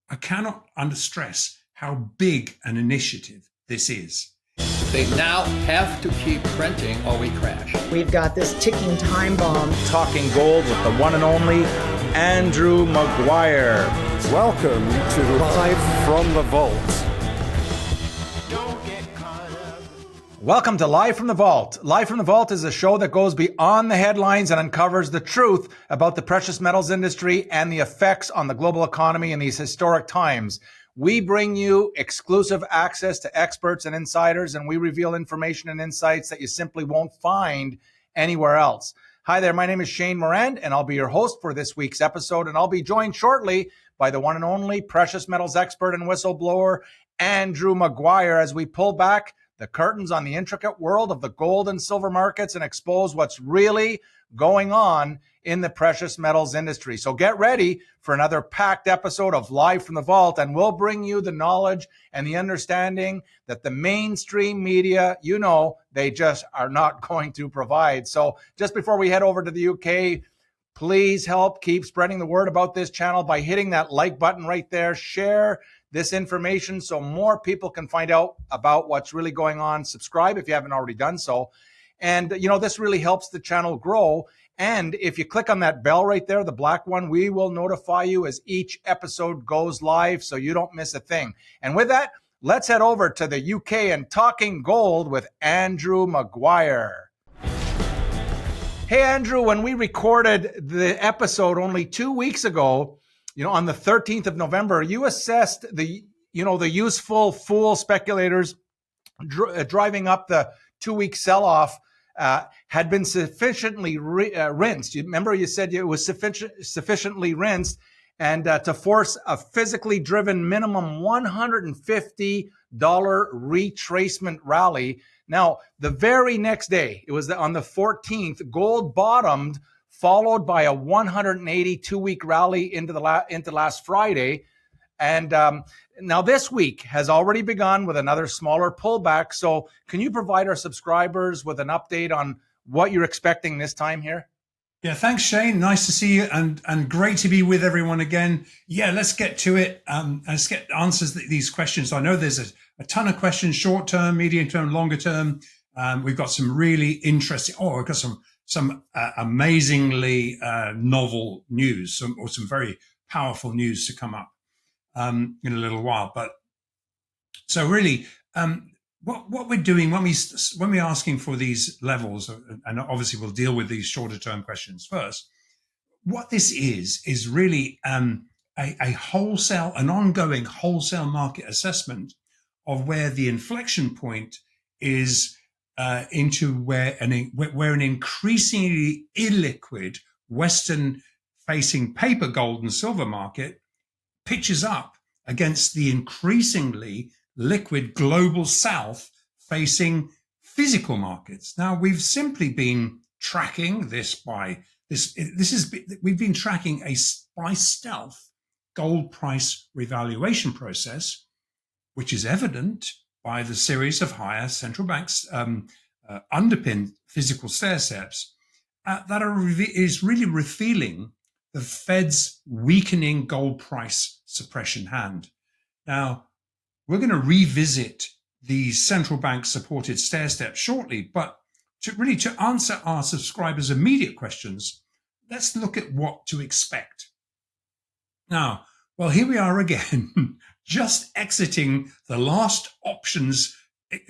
I cannot understress how big an initiative this is. They now have to keep printing or we crash. We've got this ticking time bomb. Talking gold with the one and only Andrew Maguire. Welcome to Live from the Vault. Welcome to Live from the Vault. Live from the Vault is a show that goes beyond the headlines and uncovers the truth about the precious metals industry and the effects on the global economy in these historic times. We bring you exclusive access to experts and insiders, and we reveal information and insights that you simply won't find anywhere else. Hi there, my name is Shane Morand, and I'll be your host for this week's episode, and I'll be joined shortly by the one and only precious metals expert and whistleblower, Andrew Maguire, as we pull back the curtains on the intricate world of the gold and silver markets and expose what's really going on in the precious metals industry. So get ready for another packed episode of Live from the Vault, and we'll bring you the knowledge and the understanding that the mainstream media, they just are not going to provide. So just before we head over to the UK, please help keep spreading the word about this channel by hitting that like button right there. Share this information so more people can find out about what's really going on. Subscribe if you haven't already done so. And, this really helps the channel grow. And if you click on that bell right there, the black one, we will notify you as each episode goes live so you don't miss a thing. And with that, let's head over to the UK and talking gold with Andrew Maguire. Hey, Andrew, when we recorded the episode only 2 weeks ago, on the 13th of November, you assessed the useful fool speculators driving up the 2-week sell-off had been sufficiently rinsed. You remember you said it was sufficiently rinsed and to force a physically driven minimum $150 retracement rally. Now, the very next day, it was on the 14th, gold bottomed, followed by a 182-week rally into last Friday. And now this week has already begun with another smaller pullback. So can you provide our subscribers with an update on what you're expecting this time here? Yeah, thanks, Shane. Nice to see you and great to be with everyone again. Yeah, let's get to it. Let's get answers to these questions. I know there's a ton of questions, short term, medium term, longer term. We've got some really interesting, we've got some amazingly novel news, some very powerful news to come up in a little while. But so really, what we're doing when we're asking for these levels, and obviously we'll deal with these shorter term questions first. What this is really an ongoing wholesale market assessment of where the inflection point is into where an increasingly illiquid Western-facing paper gold and silver market pitches up against the increasingly liquid global South facing physical markets. Now, we've simply been tracking this we've been tracking by stealth gold price revaluation process, which is evident by the series of higher central banks underpinned physical stairsteps is really revealing the Fed's weakening gold price suppression hand. Now, we're going to revisit the central bank supported stairsteps shortly, but to answer our subscribers' immediate questions, let's look at what to expect. Now, well, here we are again, just exiting the last options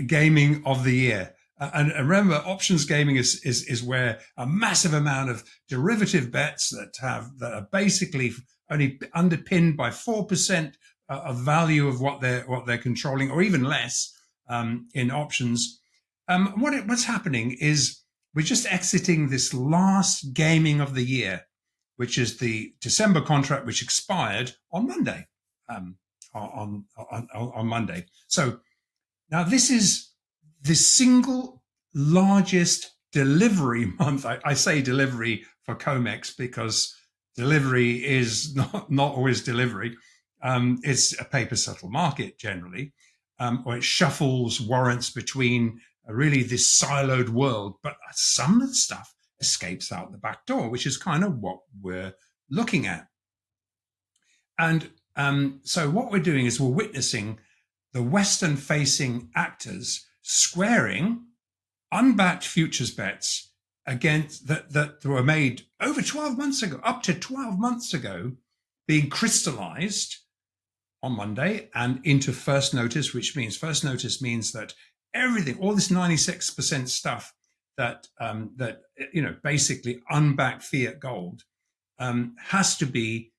gaming of the year. And remember, options gaming is where a massive amount of derivative bets that are basically only underpinned by 4% of value of what they're controlling, or even less in options. What's happening is we're just exiting this last gaming of the year, which is the December contract, which expired on Monday. On Monday. So now this is the single largest delivery month. I say delivery for COMEX because delivery is not always delivery. It's a paper settle market generally, or it shuffles warrants between really this siloed world. But some of the stuff escapes out the back door, which is kind of what we're looking at. And So what we're doing is we're witnessing the Western-facing actors squaring unbacked futures bets against that were made over 12 months ago, up to 12 months ago, being crystallized on Monday and into first notice, which means that everything, all this 96% stuff that basically unbacked fiat gold has to be,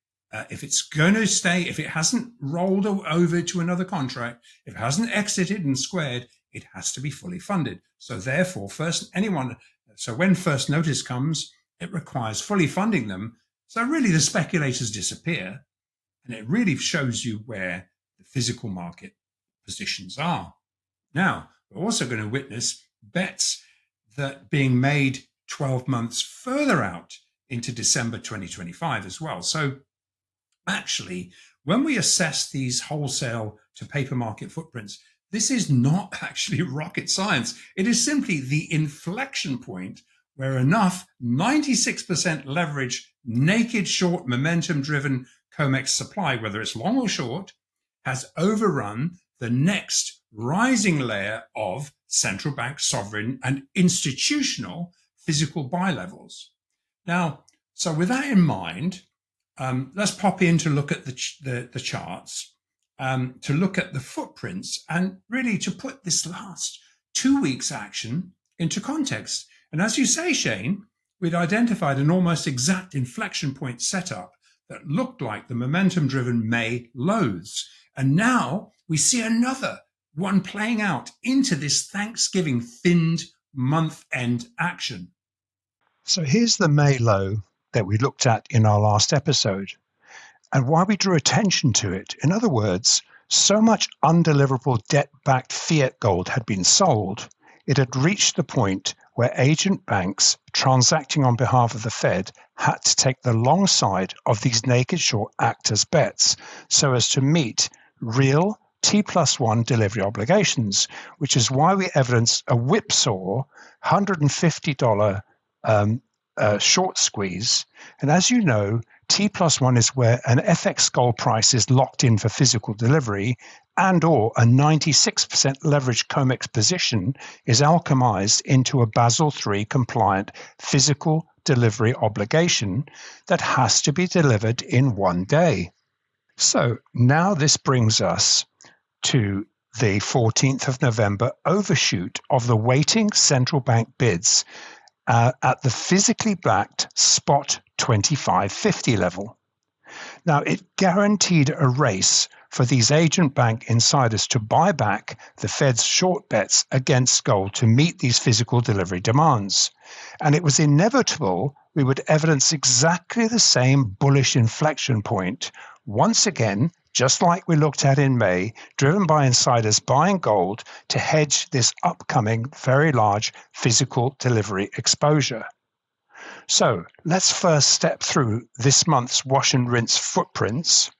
if it's going to stay, if it hasn't rolled over to another contract, if it hasn't exited and squared, it has to be fully funded. So therefore, when first notice comes, it requires fully funding them. So really the speculators disappear, and it really shows you where the physical market positions are. Now, we're also going to witness bets that being made 12 months further out into December 2025 as well. So actually, when we assess these wholesale to paper market footprints, this is not actually rocket science. It is simply the inflection point where enough 96% leverage, naked short, momentum-driven COMEX supply, whether it's long or short, has overrun the next rising layer of central bank, sovereign, and institutional physical buy levels. Now, so with that in mind, let's pop in to look at the charts, to look at the footprints, and really to put this last 2 weeks' action into context. And as you say, Shane, we'd identified an almost exact inflection point setup that looked like the momentum-driven May lows. And now we see another one playing out into this Thanksgiving thinned month-end action. So here's the May low that we looked at in our last episode, and why we drew attention to it. In other words, so much undeliverable debt-backed fiat gold had been sold, it had reached the point where agent banks transacting on behalf of the Fed had to take the long side of these naked short actors' bets so as to meet real T+1 delivery obligations, which is why we evidenced a whipsaw $150 short squeeze. And as you know, T+1 is where an FX gold price is locked in for physical delivery, and or a 96% leveraged COMEX position is alchemized into a Basel III compliant physical delivery obligation that has to be delivered in 1 day. So now this brings us to the 14th of November overshoot of the waiting central bank bids at the physically backed spot 25.50 level. Now, it guaranteed a race for these agent bank insiders to buy back the Fed's short bets against gold to meet these physical delivery demands. And it was inevitable we would evidence exactly the same bullish inflection point once again, just like we looked at in May, driven by insiders buying gold to hedge this upcoming very large physical delivery exposure. So let's first step through this month's wash and rinse footprints,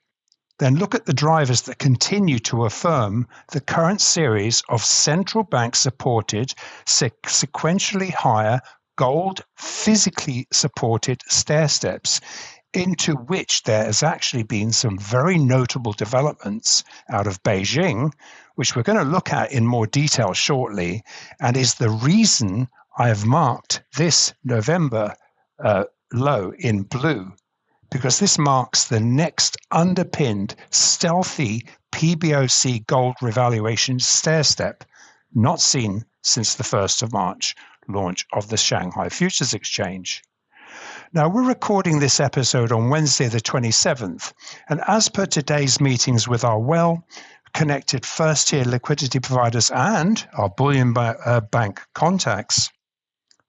then look at the drivers that continue to affirm the current series of central bank supported, sequentially higher gold physically supported stair steps, into which there has actually been some very notable developments out of Beijing, which we're going to look at in more detail shortly, and is the reason I have marked this November low in blue, because this marks the next underpinned stealthy PBOC gold revaluation stair step not seen since the 1st of March launch of the Shanghai Futures Exchange. Now, we're recording this episode on Wednesday the 27th, and as per today's meetings with our well-connected first-tier liquidity providers and our bullion bank contacts,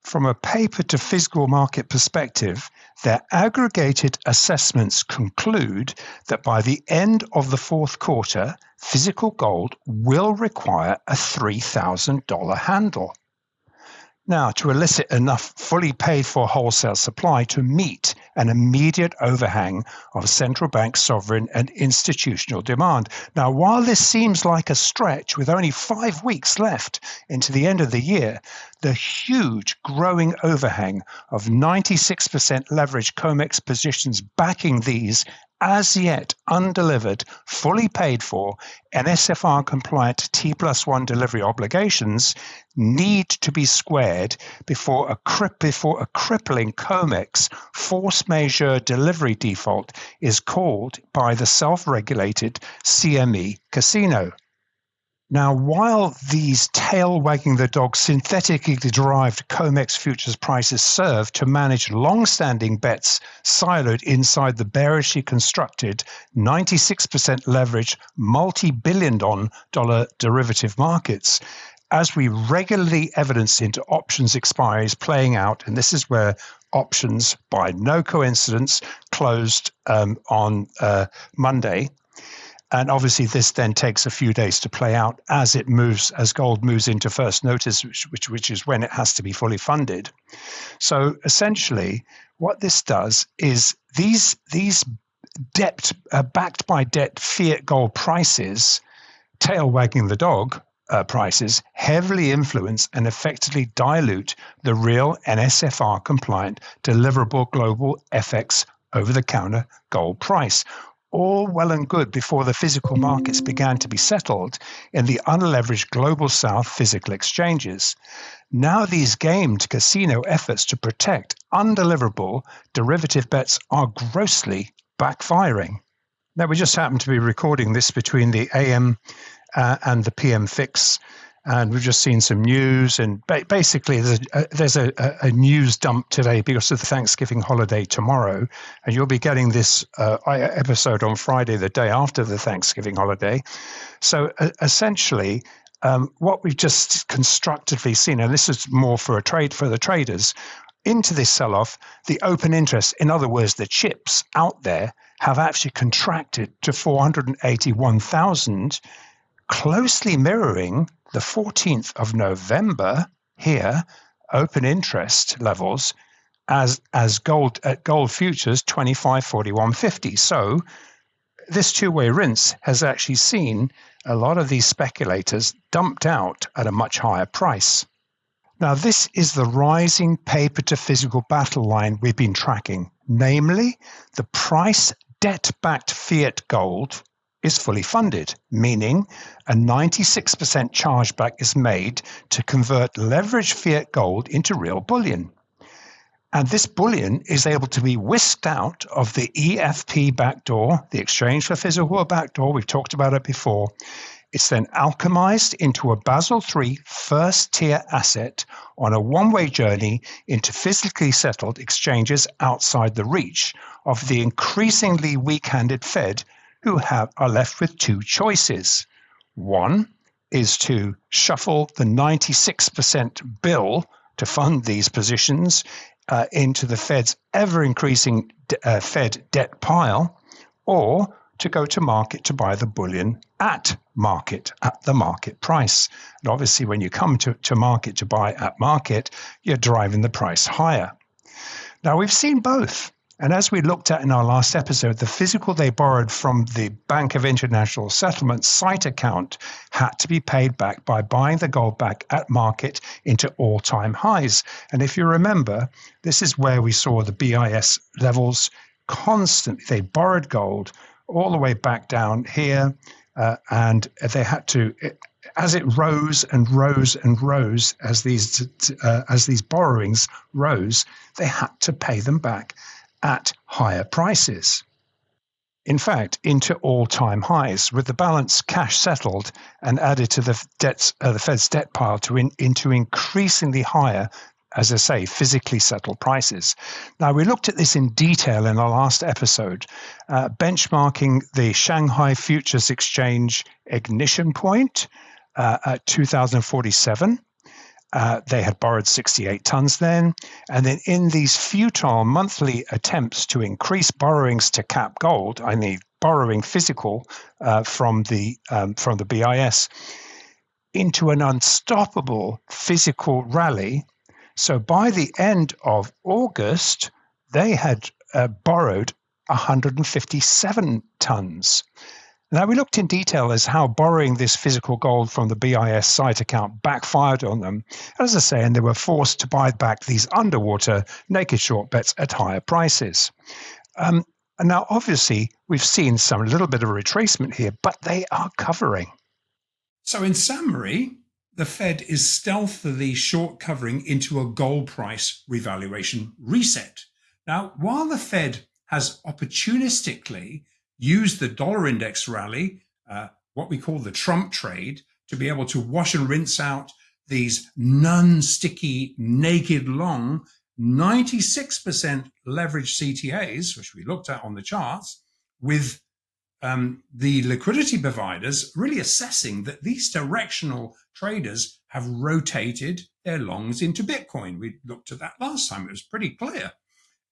from a paper to physical market perspective, their aggregated assessments conclude that by the end of the fourth quarter, physical gold will require a $3,000 handle. Now, to elicit enough fully paid for wholesale supply to meet an immediate overhang of central bank, sovereign, and institutional demand. Now, while this seems like a stretch with only 5 weeks left into the end of the year, the huge growing overhang of 96% leveraged COMEX positions backing these as yet undelivered, fully paid for NSFR compliant T+1 delivery obligations need to be squared before a crippling COMEX force majeure delivery default is called by the self-regulated CME casino. Now, while these tail-wagging-the-dog synthetically derived COMEX futures prices serve to manage long-standing bets siloed inside the bearishly constructed 96% leverage multi-billion-dollar derivative markets, as we regularly evidence into options expiries playing out, and this is where options, by no coincidence, closed on Monday. And obviously, this then takes a few days to play out as gold moves into first notice, which is when it has to be fully funded. So essentially, what this does is these debt backed by debt fiat gold prices, tail wagging the dog prices, heavily influence and effectively dilute the real NSFR compliant deliverable global FX over-the-counter gold price. All well and good before the physical markets began to be settled in the unleveraged global south physical exchanges. Now these gamed casino efforts to protect undeliverable derivative bets are grossly backfiring. Now we just happen to be recording this between the AM and the PM fix, and we've just seen some news, and basically there's a news dump today because of the Thanksgiving holiday tomorrow, and you'll be getting this episode on Friday, the day after the Thanksgiving holiday. So essentially, what we've just constructively seen, and this is more for the traders, into this sell-off, the open interest, in other words, the chips out there, have actually contracted to 481,000, closely mirroring the 14th of November here, open interest levels as gold at gold futures 25.4150. So this two-way rinse has actually seen a lot of these speculators dumped out at a much higher price. Now, this is the rising paper to physical battle line we've been tracking, namely the price debt-backed fiat gold is fully funded, meaning a 96% chargeback is made to convert leveraged fiat gold into real bullion. And this bullion is able to be whisked out of the EFP backdoor, the exchange for physical backdoor. We've talked about it before. It's then alchemized into a Basel III first-tier asset on a one-way journey into physically settled exchanges outside the reach of the increasingly weak-handed Fed, who are left with two choices. One is to shuffle the 96% bill to fund these positions into the Fed's ever-increasing Fed debt pile, or to go to market to buy the bullion at the market price. And obviously, when you come to market to buy at market, you're driving the price higher. Now, we've seen both. And as we looked at in our last episode, the physical they borrowed from the Bank of International Settlements site account had to be paid back by buying the gold back at market into all-time highs. And if you remember, this is where we saw the BIS levels constantly. They borrowed gold all the way back down here, and they had to, as it rose and rose and rose, as these borrowings rose, they had to pay them back at higher prices. In fact, into all-time highs, with the balance cash settled and added to the Fed's debt pile into increasingly higher, as I say, physically settled prices. Now, we looked at this in detail in our last episode, benchmarking the Shanghai Futures Exchange ignition point at 2047. They had borrowed 68 tons then. And then in these futile monthly attempts to increase borrowings to cap gold, I mean borrowing physical from the BIS, into an unstoppable physical rally. So by the end of August, they had borrowed 157 tons. Now, we looked in detail as how borrowing this physical gold from the BIS site account backfired on them. As I say, and they were forced to buy back these underwater naked short bets at higher prices. And now, obviously, we've seen some little bit of retracement here, but they are covering. So in summary, the Fed is stealthily short covering into a gold price revaluation reset. Now, while the Fed has opportunistically used the dollar index rally, what we call the Trump trade, to be able to wash and rinse out these non-sticky, naked long 96% leveraged CTAs, which we looked at on the charts, with the liquidity providers really assessing that these directional traders have rotated their longs into Bitcoin. We looked at that last time. It was pretty clear.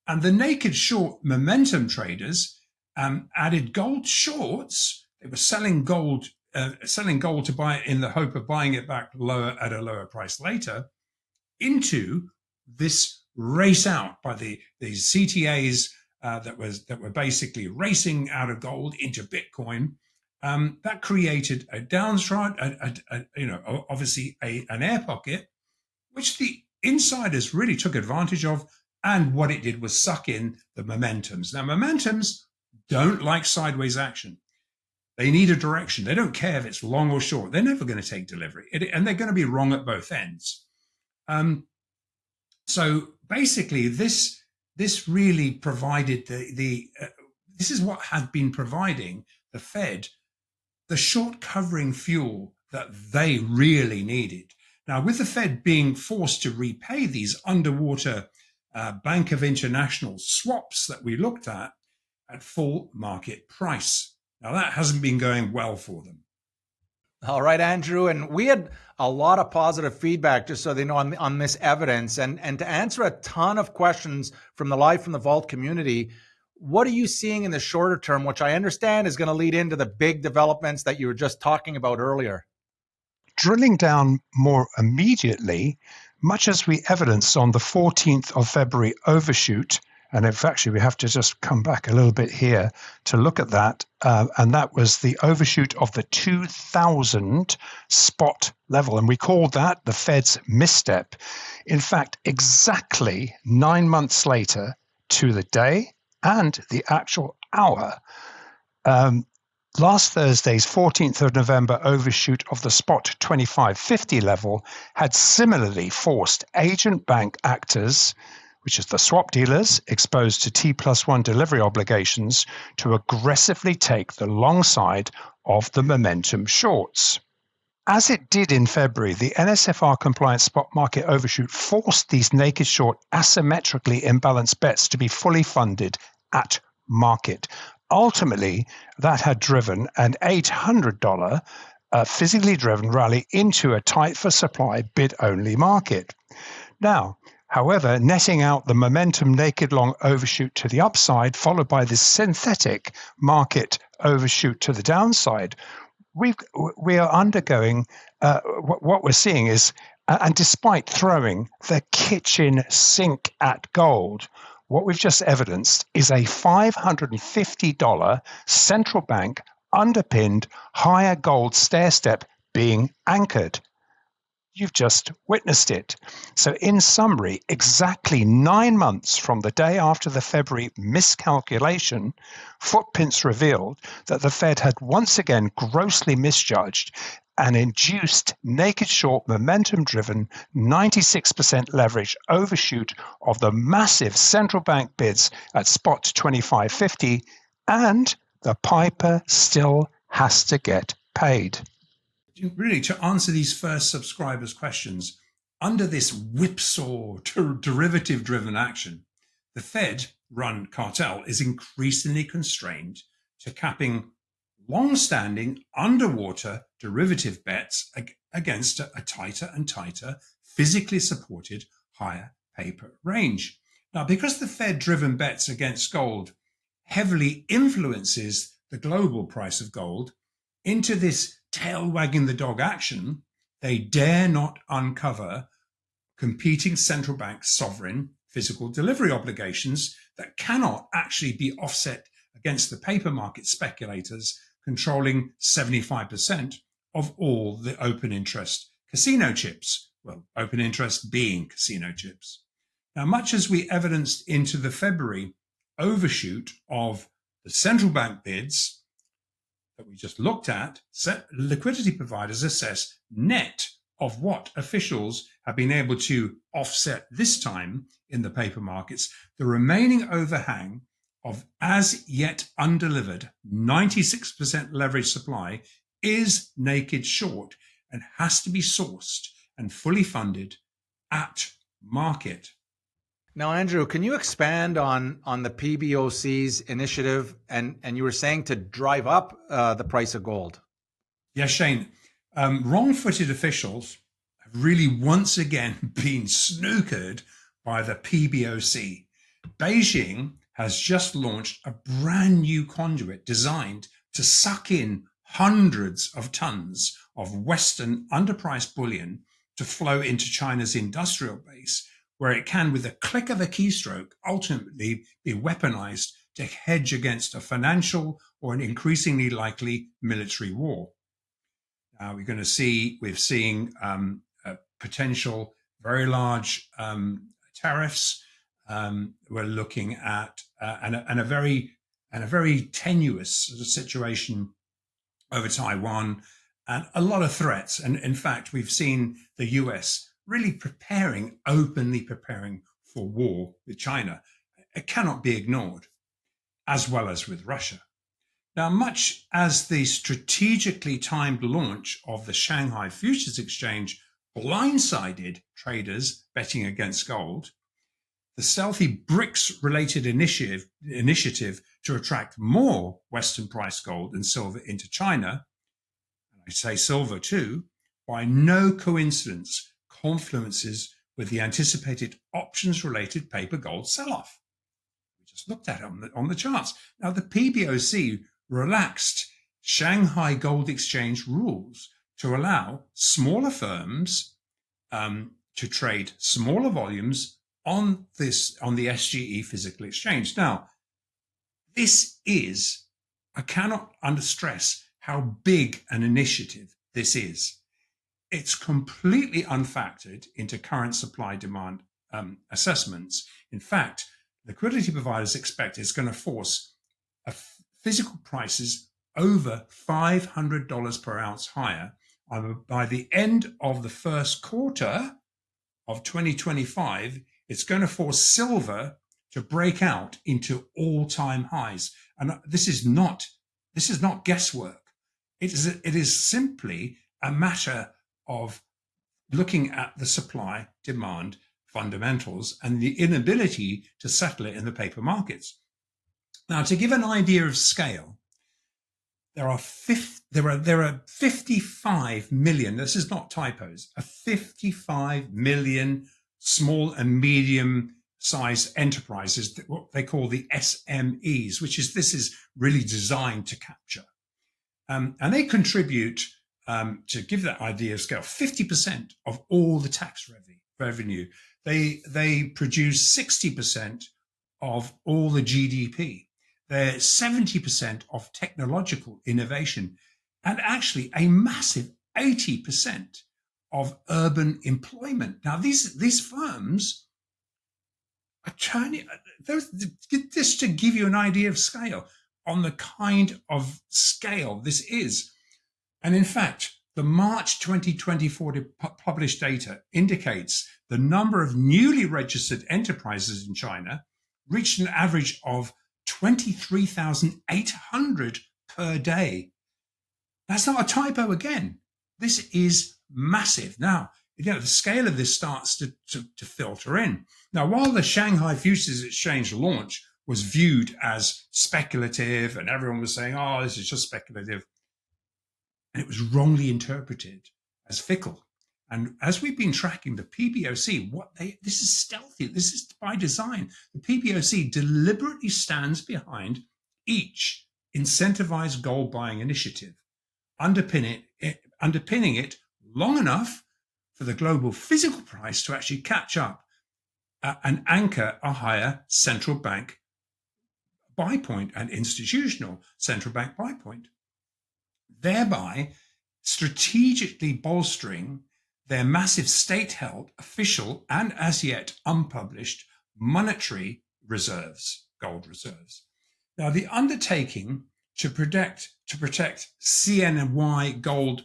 And the naked short momentum traders added gold shorts. They were selling gold to buy it in the hope of buying it back lower at a lower price later, into this race out by these CTAs that were basically racing out of gold into Bitcoin. That created a downstride, obviously an air pocket, which the insiders really took advantage of. And what it did was suck in the momentums. Now, momentums don't like sideways action. They need a direction. They don't care if it's long or short. They're never going to take delivery, and they're going to be wrong at both ends. So basically, this really provided this is what had been providing the Fed the short covering fuel that they really needed. Now, with the Fed being forced to repay these underwater Bank of International swaps that we looked at full market price. Now, that hasn't been going well for them. All right, Andrew. And we had a lot of positive feedback, just so they know, on this evidence. And to answer a ton of questions from the Live from the Vault community, what are you seeing in the shorter term, which I understand is going to lead into the big developments that you were just talking about earlier? Drilling down more immediately, much as we evidenced on the 14th of February overshoot, and if actually we have to just come back a little bit here to look at that, and that was the overshoot of the 2000 spot level, and we called that the Fed's misstep. In fact, exactly 9 months later to the day and the actual hour, last Thursday's 14th of November overshoot of the spot 2550 level had similarly forced agent bank actors, which is the swap dealers exposed to T+1 delivery obligations, to aggressively take the long side of the momentum shorts. As it did in February, the NSFR compliant spot market overshoot forced these naked short asymmetrically imbalanced bets to be fully funded at market. Ultimately, that had driven an $800 physically driven rally into a tight for supply bid-only market. Now, however, netting out the momentum naked long overshoot to the upside, followed by this synthetic market overshoot to the downside, we are undergoing what we're seeing is, and despite throwing the kitchen sink at gold, what we've just evidenced is a $550 central bank underpinned higher gold stairstep being anchored. You've just witnessed it. So in summary, exactly 9 months from the day after the February miscalculation, footprints revealed that the Fed had once again grossly misjudged and induced naked short momentum-driven 96% leverage overshoot of the massive central bank bids at spot 2550, and the piper still has to get paid. Really, to answer these first subscribers' questions, under this whipsaw derivative-driven action, the Fed-run cartel is increasingly constrained to capping long-standing underwater derivative bets against a tighter and tighter, physically supported higher paper range. Now, because the Fed-driven bets against gold heavily influences the global price of gold, into this tail wagging the dog action, they dare not uncover competing central bank sovereign physical delivery obligations that cannot actually be offset against the paper market speculators controlling 75% of all the open interest casino chips. Well, open interest being casino chips. Now, much as we evidenced into the February overshoot of The central bank bids that we just looked at, liquidity providers assess net of what officials have been able to offset this time in the paper markets, the remaining overhang of as yet undelivered 96% leverage supply is naked short and has to be sourced and fully funded at market. Now, Andrew, can you expand on the PBOC's initiative? And you were saying to drive up the price of gold. Yeah, Shane, wrong-footed officials have really once again been snookered by the PBOC. Beijing has just launched a brand new conduit designed to suck in hundreds of tons of Western underpriced bullion to flow into China's industrial base, where it can, with a click of a keystroke, ultimately be weaponized to hedge against a financial or an increasingly likely military war. Now we're seeing potential very large tariffs. We're looking at a very tenuous sort of situation over Taiwan, and a lot of threats. And in fact, we've seen the US really openly preparing for war with China. It cannot be ignored, as well as with Russia. Now, much as the strategically timed launch of the Shanghai Futures Exchange blindsided traders betting against gold, the stealthy BRICS-related initiative to attract more Western priced gold and silver into China, and I say silver too, by no coincidence confluences with the anticipated options-related paper gold sell-off. We just looked at it on the charts. Now, the PBOC relaxed Shanghai Gold Exchange rules to allow smaller firms to trade smaller volumes on the SGE physical exchange. Now, I cannot understress how big an initiative this is. It's completely unfactored into current supply-demand assessments. In fact, liquidity providers expect it's going to force physical prices over $500 per ounce higher by the end of the first quarter of 2025. It's going to force silver to break out into all-time highs, and this is not guesswork. It is simply a matter of looking at the supply-demand fundamentals and the inability to settle it in the paper markets. Now, to give an idea of scale, there are 55 million. This is not typos. 55 million small and medium-sized enterprises, what they call the SMEs, this is really designed to capture, and they contribute. To give that idea of scale, 50% of all the tax revenue. They produce 60% of all the GDP. They're 70% of technological innovation, and actually a massive 80% of urban employment. Now, these firms are turning, just to give you an idea of scale, on the kind of scale this is. And in fact, the March 2024 published data indicates the number of newly registered enterprises in China reached an average of 23,800 per day. That's not a typo again. This is massive. Now, the scale of this starts to filter in. Now, while the Shanghai Futures Exchange launch was viewed as speculative and everyone was saying, oh, this is just speculative, and it was wrongly interpreted as fickle. And as we've been tracking the PBOC, this is stealthy. This is by design. The PBOC deliberately stands behind each incentivized gold buying initiative, underpinning it long enough for the global physical price to actually catch up and anchor a higher central bank buy point and institutional central bank buy point, thereby strategically bolstering their massive state-held, official, and as yet unpublished monetary reserves, gold reserves. Now, the undertaking to protect CNY gold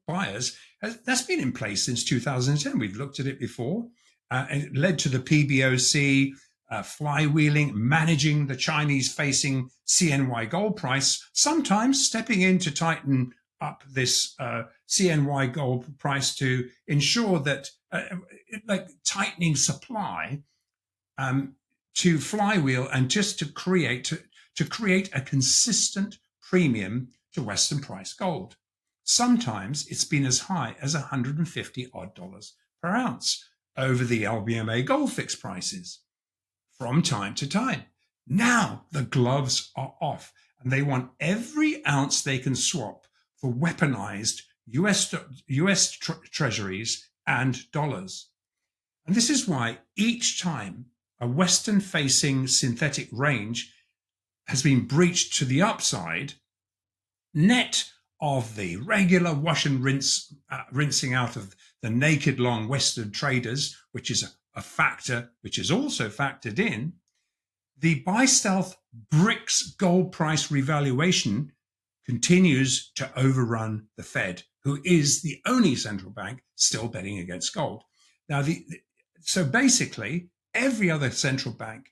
buyers, that's been in place since 2010. We've looked at it before. It led to the PBOC flywheeling, managing the Chinese-facing CNY gold price, sometimes stepping in to tighten up this CNY gold price to ensure that, like tightening supply to flywheel and just to create a consistent premium to Western price gold. Sometimes it's been as high as $150 odd per ounce over the LBMA gold fixed prices from time to time. Now the gloves are off and they want every ounce they can swap for weaponized US treasuries and dollars. And this is why each time a Western-facing synthetic range has been breached to the upside, net of the regular wash and rinsing out of the naked long Western traders, which is a factor which is also factored in, the buy stealth BRICS gold price revaluation continues to overrun the Fed, who is the only central bank still betting against gold. Now, so basically, every other central bank,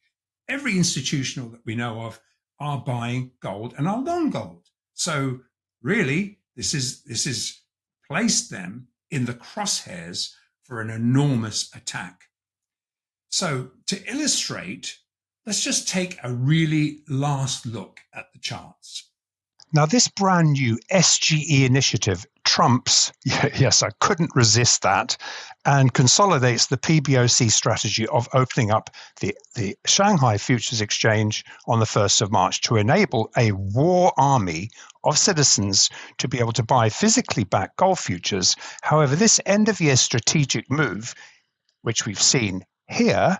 every institutional that we know of, are buying gold and are long gold. So really, this is placed them in the crosshairs for an enormous attack. So to illustrate, let's just take a really last look at the charts. Now, this brand new SGE initiative trumps, yes, I couldn't resist that, and consolidates the PBOC strategy of opening up the Shanghai Futures Exchange on the 1st of March to enable a war army of citizens to be able to buy physically backed gold futures. However, this end-of-year strategic move, which we've seen here,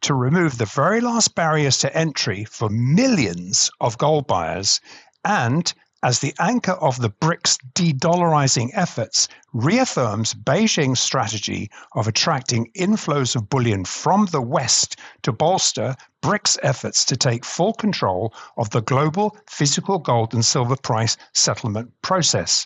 to remove the very last barriers to entry for millions of gold buyers, and as the anchor of the BRICS de-dollarizing efforts, reaffirms Beijing's strategy of attracting inflows of bullion from the West to bolster BRICS efforts to take full control of the global physical gold and silver price settlement process.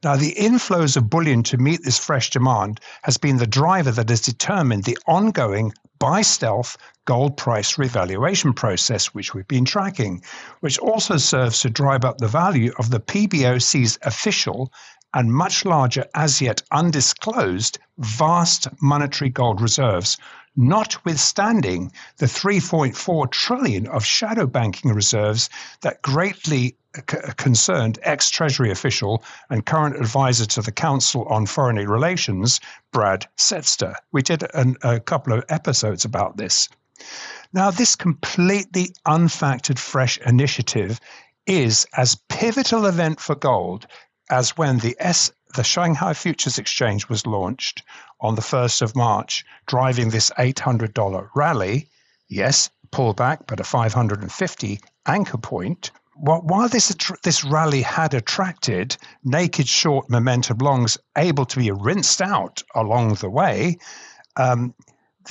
Now, the inflows of bullion to meet this fresh demand has been the driver that has determined the ongoing buy stealth gold price revaluation process, which we've been tracking, which also serves to drive up the value of the PBOC's official and much larger, as yet undisclosed, vast monetary gold reserves, notwithstanding the 3.4 trillion of shadow banking reserves that greatly concerned ex-Treasury official and current advisor to the Council on Foreign Relations, Brad Setster. We did a couple of episodes about this. Now, this completely unfactored fresh initiative is as pivotal event for gold as when the Shanghai Futures Exchange was launched on the 1st of March, driving this $800 rally. Yes, pullback, but a 550 anchor point. While this rally had attracted naked short momentum longs able to be rinsed out along the way,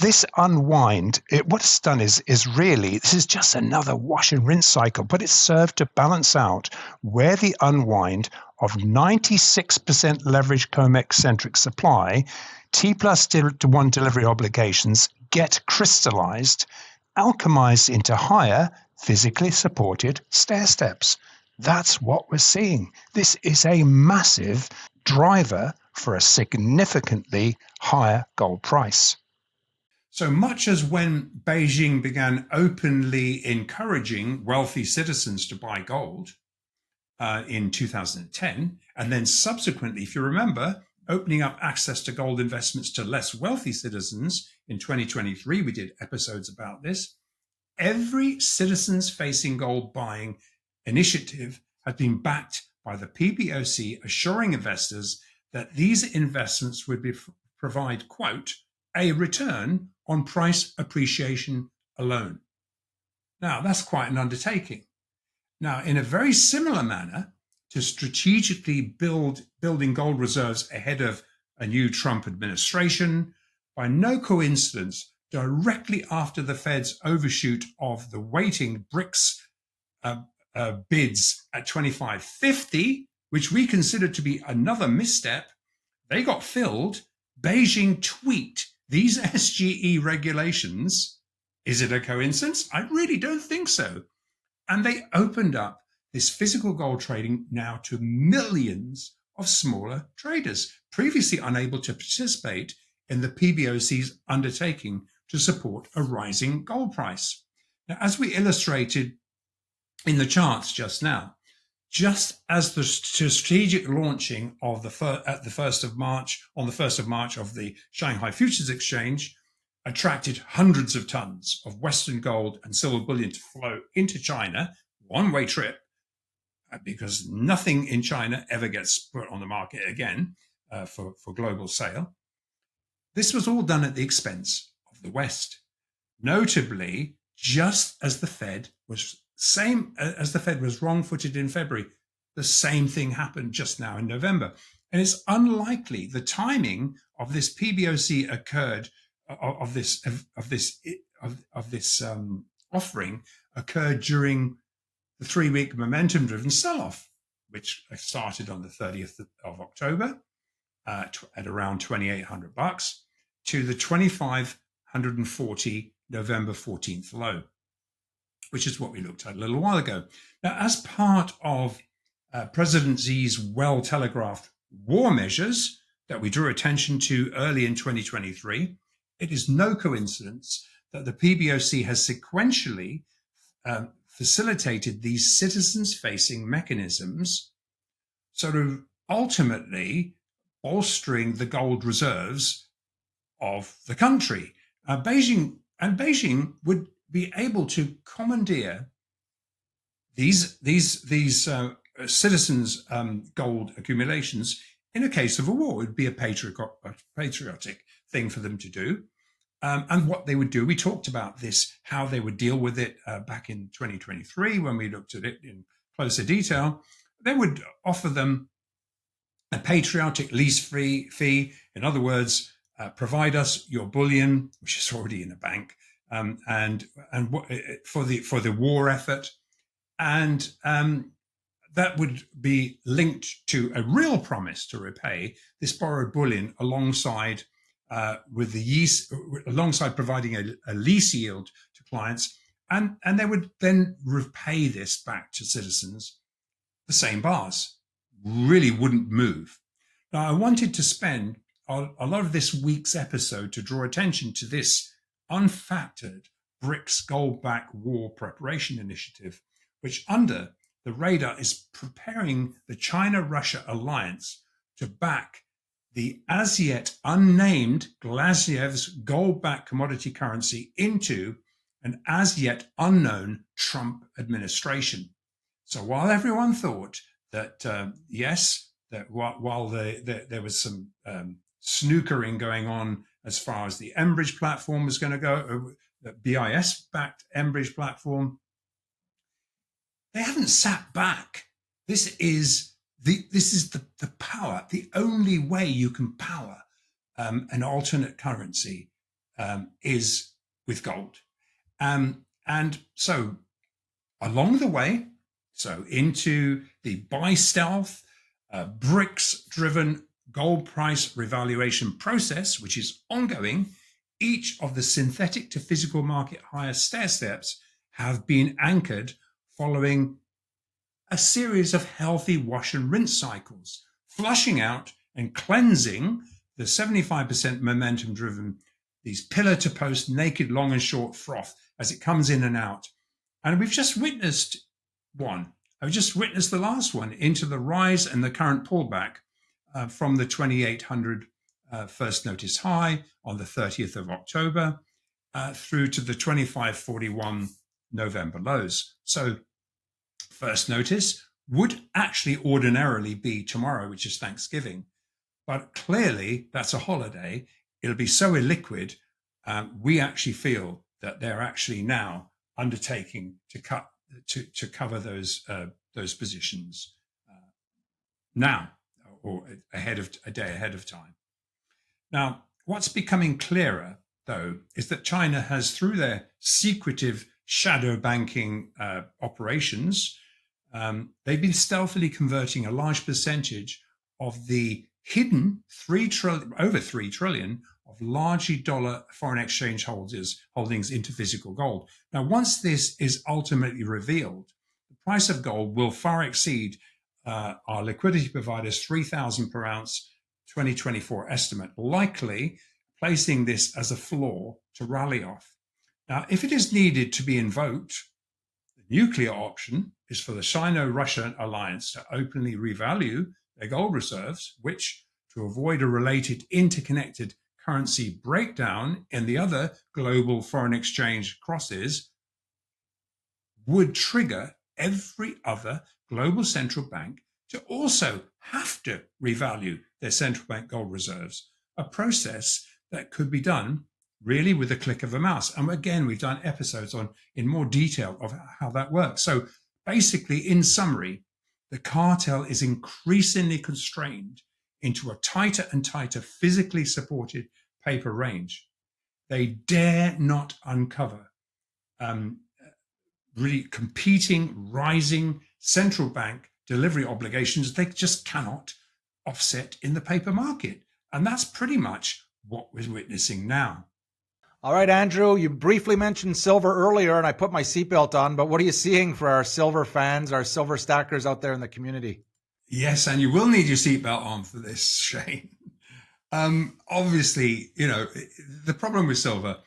this unwind, what it's done is really, this is just another wash and rinse cycle, but it's served to balance out where the unwind of 96% leveraged COMEX-centric supply, T+1 delivery obligations get crystallized, alchemized into higher physically supported stair steps. That's what we're seeing. This is a massive driver for a significantly higher gold price. So much as when Beijing began openly encouraging wealthy citizens to buy gold in 2010, and then subsequently, if you remember, opening up access to gold investments to less wealthy citizens in 2023, we did episodes about this. Every citizens facing gold buying initiative has been backed by the PBOC, assuring investors that these investments would provide, quote, a return on price appreciation alone. Now, that's quite an undertaking. Now, in a very similar manner to strategically building gold reserves ahead of a new Trump administration, by no coincidence, directly after the Fed's overshoot of the weighting BRICS bids at 25.50, which we consider to be another misstep. They got filled. Beijing tweaked these SGE regulations. Is it a coincidence? I really don't think so. And they opened up this physical gold trading now to millions of smaller traders, previously unable to participate in the PBOC's undertaking to support a rising gold price. Now, as we illustrated in the charts just now, just as the strategic launching of at the 1st of March, on the 1st of March of the Shanghai Futures Exchange, attracted hundreds of tons of Western gold and silver bullion to flow into China, one-way trip, because nothing in China ever gets put on the market again for global sale. This was all done at the expense of the West. Notably, just as the Fed was wrong-footed in February, the same thing happened just now in November. And it's unlikely the timing of this PBOC occurred of this offering occurred during the 3-week momentum-driven sell-off, which started on the 30th of October at around $2,800 to the 2,540 November 14th low, which is what we looked at a little while ago. Now, as part of President Xi's well-telegraphed war measures that we drew attention to early in 2023, it is no coincidence that the PBOC has sequentially facilitated these citizens-facing mechanisms, sort of ultimately bolstering the gold reserves of the country. Beijing would be able to commandeer these citizens' gold accumulations in a case of a war. It would be a patriotic thing for them to do. And what they would do, we talked about this, how they would deal with it back in 2023 when we looked at it in closer detail. They would offer them a patriotic lease fee. In other words, provide us your bullion, which is already in a bank, and for the war effort, and that would be linked to a real promise to repay this borrowed bullion alongside alongside providing a lease yield to clients, and they would then repay this back to citizens the same bars. Really wouldn't move. Now, I wanted to spend a lot of this week's episode to draw attention to this unfactored BRICS Gold-Back War Preparation Initiative, which under the radar is preparing the China-Russia alliance to back the as yet unnamed Glazniev's gold-backed commodity currency into an as yet unknown Trump administration. So while everyone thought that, while there was some snookering going on as far as the Enbridge platform was going to go, the BIS-backed Enbridge platform, they haven't sat back. This is the power. The only way you can power an alternate currency is with gold. And so along the way, so into the buy stealth, BRICS-driven gold price revaluation process, which is ongoing, each of the synthetic to physical market higher stair steps have been anchored following a series of healthy wash and rinse cycles, flushing out and cleansing the 75% momentum driven, these pillar to post naked long and short froth as it comes in and out. And we've just witnessed one. I've just witnessed the last one into the rise and the current pullback from the 2,800 first notice high on the 30th of October through to the 2,541 November lows. So first notice would actually ordinarily be tomorrow, which is Thanksgiving. But clearly that's a holiday. It'll be so illiquid. We actually feel that they're actually now undertaking to cover those positions now, or a day ahead of time. Now, what's becoming clearer, though, is that China has, through their secretive shadow banking operations, they've been stealthily converting a large percentage of the hidden over 3 trillion of largely dollar foreign exchange holdings into physical gold. Now, once this is ultimately revealed, the price of gold will far exceed our liquidity provider's 3,000 per ounce 2024 estimate, likely placing this as a floor to rally off. Now, if it is needed to be invoked, the nuclear option is for the Sino-Russian alliance to openly revalue their gold reserves, which, to avoid a related interconnected currency breakdown in the other global foreign exchange crosses, would trigger every other global central bank to also have to revalue their central bank gold reserves, a process that could be done really with a click of a mouse. And again, we've done episodes in more detail of how that works. So basically, in summary, the cartel is increasingly constrained into a tighter and tighter physically supported paper range. They dare not uncover really competing, rising central bank delivery obligations they just cannot offset in the paper market. And that's pretty much what we're witnessing now. All right, Andrew, you briefly mentioned silver earlier, and I put my seatbelt on, but what are you seeing for our silver fans, our silver stackers out there in the community? Yes, and you will need your seatbelt on for this, Shane. Obviously, the problem with silver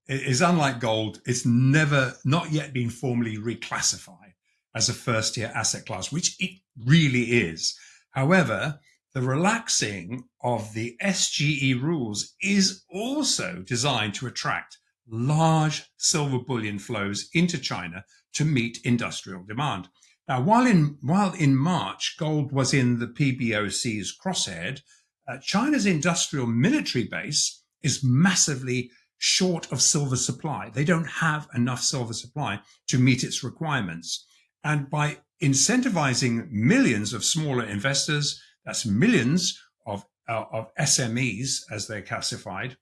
is, unlike gold, it's not yet been formally reclassified as a first-tier asset class, which it really is. However, the relaxing of the SGE rules is also designed to attract large silver bullion flows into China to meet industrial demand. Now, while in March, gold was in the PBOC's crosshair, China's industrial military base is massively short of silver supply. They don't have enough silver supply to meet its requirements. And by incentivizing millions of smaller investors, that's millions of SMEs, as they're classified,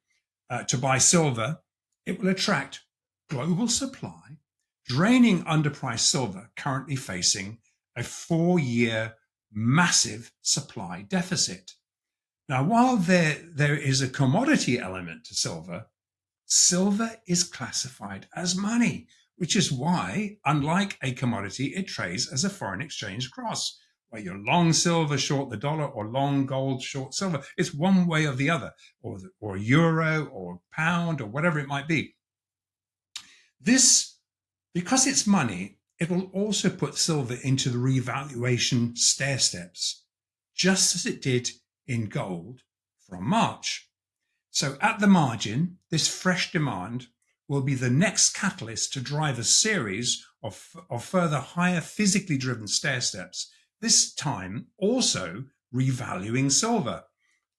to buy silver, it will attract global supply, draining underpriced silver, currently facing a 4-year massive supply deficit. Now, while there is a commodity element to silver, silver is classified as money, which is why, unlike a commodity, it trades as a foreign exchange cross, where you're long silver, short the dollar, or long gold, short silver. It's one way or the other, or euro, or pound, or whatever it might be. This, because it's money, it will also put silver into the revaluation stair steps, just as it did in gold from March. So at the margin, this fresh demand will be the next catalyst to drive a series of further higher physically driven stair steps, this time also revaluing silver.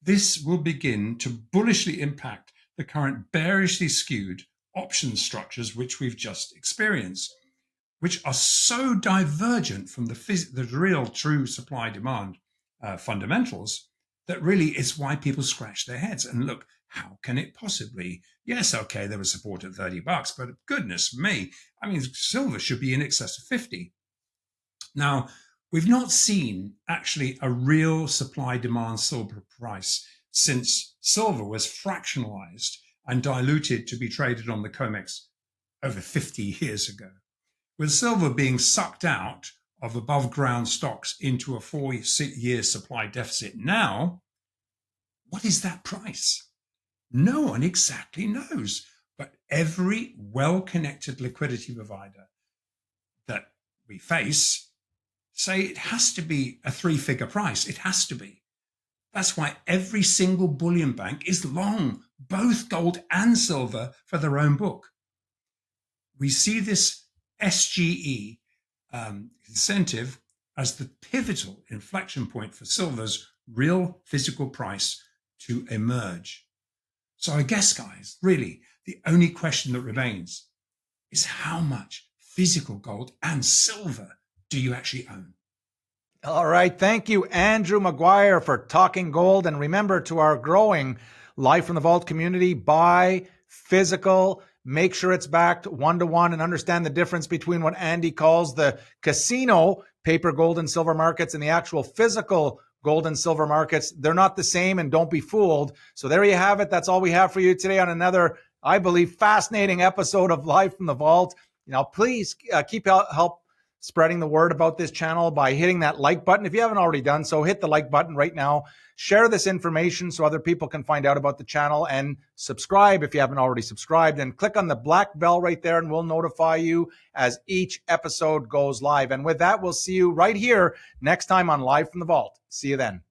This will begin to bullishly impact the current bearishly skewed option structures which we've just experienced, which are so divergent from the real true supply-demand fundamentals that really is why people scratch their heads and look, how can it possibly? Yes, okay, there was support at $30, but goodness me, I mean, silver should be in excess of 50. Now, we've not seen actually a real supply-demand silver price since silver was fractionalized and diluted to be traded on the COMEX over 50 years ago. With silver being sucked out of above ground stocks into a 4-year supply deficit now, what is that price? No one exactly knows, but every well-connected liquidity provider that we face say it has to be a 3-figure price. It has to be. That's why every single bullion bank is long both gold and silver for their own book. We see this SGE incentive as the pivotal inflection point for silver's real physical price to emerge. So I guess, guys, really, the only question that remains is how much physical gold and silver do you actually own? All right. Thank you, Andrew Maguire, for talking gold. And remember, to our growing Live from the Vault community, buy physical make sure it's backed 1-to-1 and understand the difference between what Andy calls the casino paper gold and silver markets and the actual physical gold and silver markets. They're not the same, and don't be fooled. So there you have it. That's all we have for you today on another, I believe, fascinating episode of Live from the Vault. Please keep help spreading the word about this channel by hitting that like button. If you haven't already done so, hit the like button right now. Share this information so other people can find out about the channel, and subscribe if you haven't already subscribed, and click on the black bell right there and we'll notify you as each episode goes live. And with that, we'll see you right here next time on Live from the Vault. See you then.